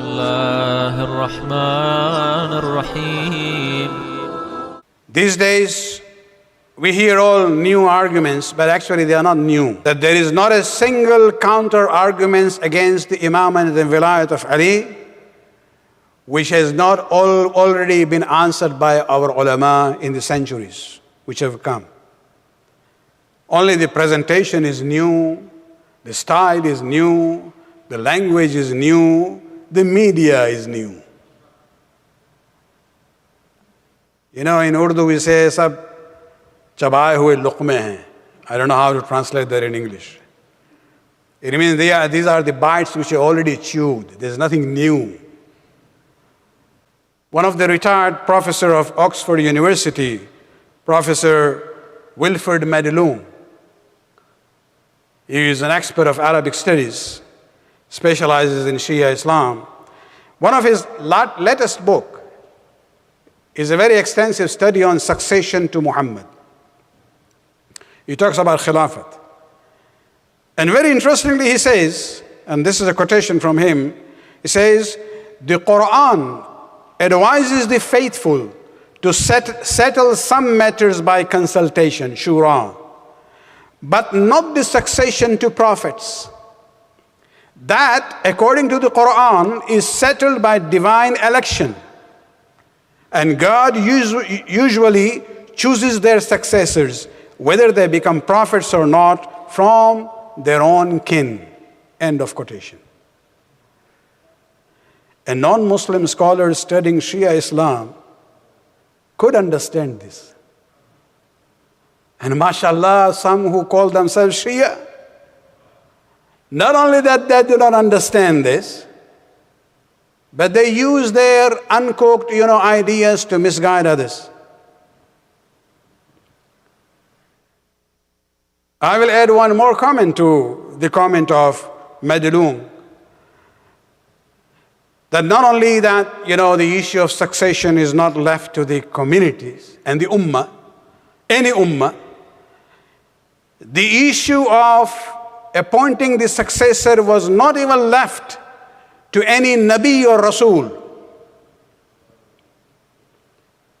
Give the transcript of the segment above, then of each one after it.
الله الرحمن الرحيم. These days, we hear all new arguments, but actually they are not new. That there is not a single counter argument against the Imam and the Vilayat of Ali, which has not already been answered by our ulama in the centuries which have come. Only the presentation is new, the style is new, the language is new, the media is new. You know, in Urdu we say, sab chabaye hue luqme hain. I don't know how to translate that in English. It means these are the bites which are already chewed. There's nothing new. One of the retired professor of Oxford University, Professor Wilferd Madelung, he is an expert of Arabic studies, specializes in Shia Islam. One of his latest book is a very extensive study on succession to Muhammad. He talks about Khilafat. And very interestingly he says, and this is a quotation from him, he says, the Qur'an advises the faithful to settle some matters by consultation, Shura, but not the succession to prophets. That, according to the Qur'an, is settled by divine election. And God usually chooses their successors, whether they become prophets or not, from their own kin. End of quotation. A non-Muslim scholar studying Shia Islam could understand this. And mashallah, some who call themselves Shia, not only that they do not understand this, but they use their uncooked, ideas to misguide others. I will add one more comment to the comment of Madelung. That not only that, the issue of succession is not left to the communities and the ummah, any ummah, the issue of appointing the successor was not even left to any Nabi or Rasul.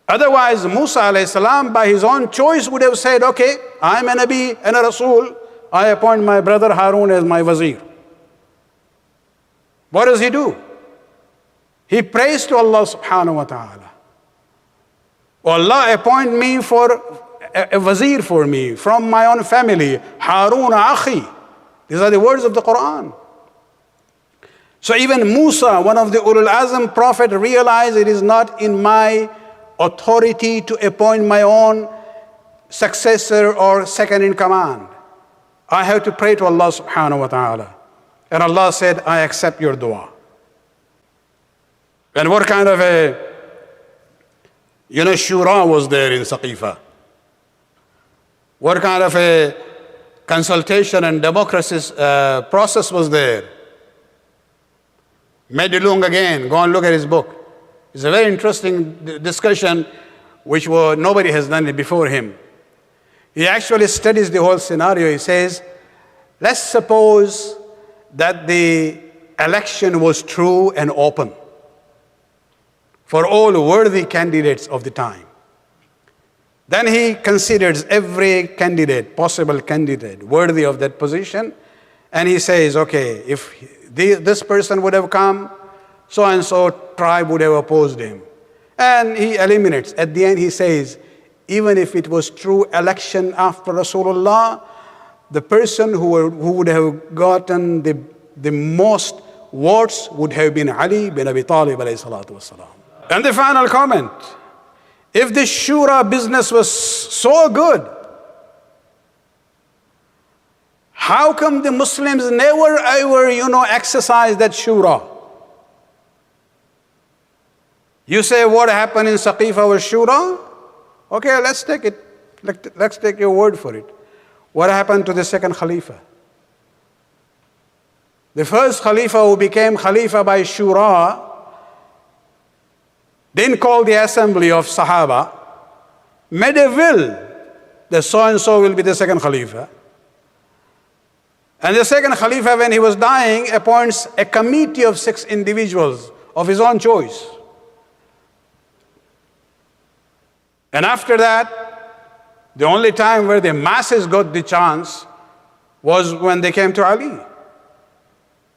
Otherwise, Musa alayhi salam, by his own choice, would have said, okay, I am a Nabi and a Rasul, I appoint my brother Harun as my wazir. What does he do? He prays to Allah subhanahu wa ta'ala. Oh Allah, appoint me for a wazir for me, from my own family, Harun akhi. These are the words of the Qur'an. So even Musa, one of the Ulul Azm prophet, realized it is not in my authority to appoint my own successor or second in command. I have to pray to Allah subhanahu wa ta'ala. And Allah said, I accept your dua. And what kind of a, Shura was there in Saqifa? What kind of a consultation and democracy process was there? Madelung again, go and look at his book. It's a very interesting discussion which nobody has done it before him. He actually studies the whole scenario. He says, let's suppose that the election was true and open for all worthy candidates of the time. Then he considers every candidate, possible candidate, worthy of that position, and he says, okay, if this person would have come, so-and-so tribe would have opposed him. And he eliminates. At the end he says, even if it was true election after Rasulullah, the person who would have gotten the most votes would have been Ali bin Abi Talib alayhi salatu wasalam. And the final comment, if the Shura business was so good, how come the Muslims never ever, exercise that Shura? You say what happened in Saqifa was Shura? Okay, let's take it. Let's take your word for it. What happened to the second Khalifa? The first Khalifa who became Khalifa by Shura didn't call the assembly of Sahaba, made a will that so-and-so will be the second Khalifa. And the second Khalifa, when he was dying, appoints a committee of 6 individuals of his own choice. And after that, the only time where the masses got the chance was when they came to Ali.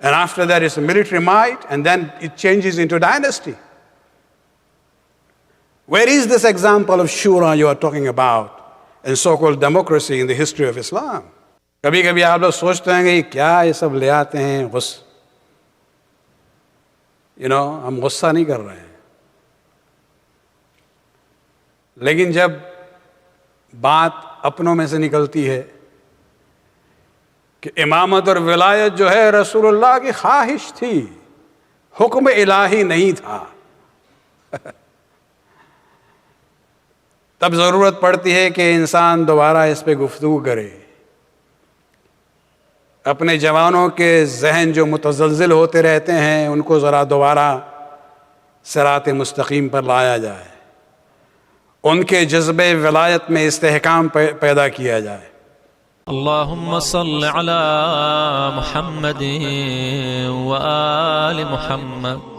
And after that, it's a military might, and then it changes into dynasty. Where is this example of Shura you are talking about and so-called democracy in the history of Islam? कभी कभी आप लोग सोचते हैं कि क्या ये सब ले आते हैं हम गुस्सा नहीं कर रहे हैं, लेकिन जब बात अपनों में से निकलती है कि इमामत और विलायत जो है रसूलुल्लाह की ख्वाहिश थी, हुक्म इलाही नहीं था, तब ज़रूरत पड़ती है कि इंसान दोबारा इस पे गुफ्तगू करे, अपने जवानों के जहन जो मुतज़लज़िल होते रहते हैं उनको ज़रा दोबारा सिरात मुस्तकीम पर लाया जाए, उनके जज्बे विलायत में इस्तेहकाम पैदा किया जाए। अल्लाहुम्मा सल्लि अला मुहम्मद व आलि मुहम्मद।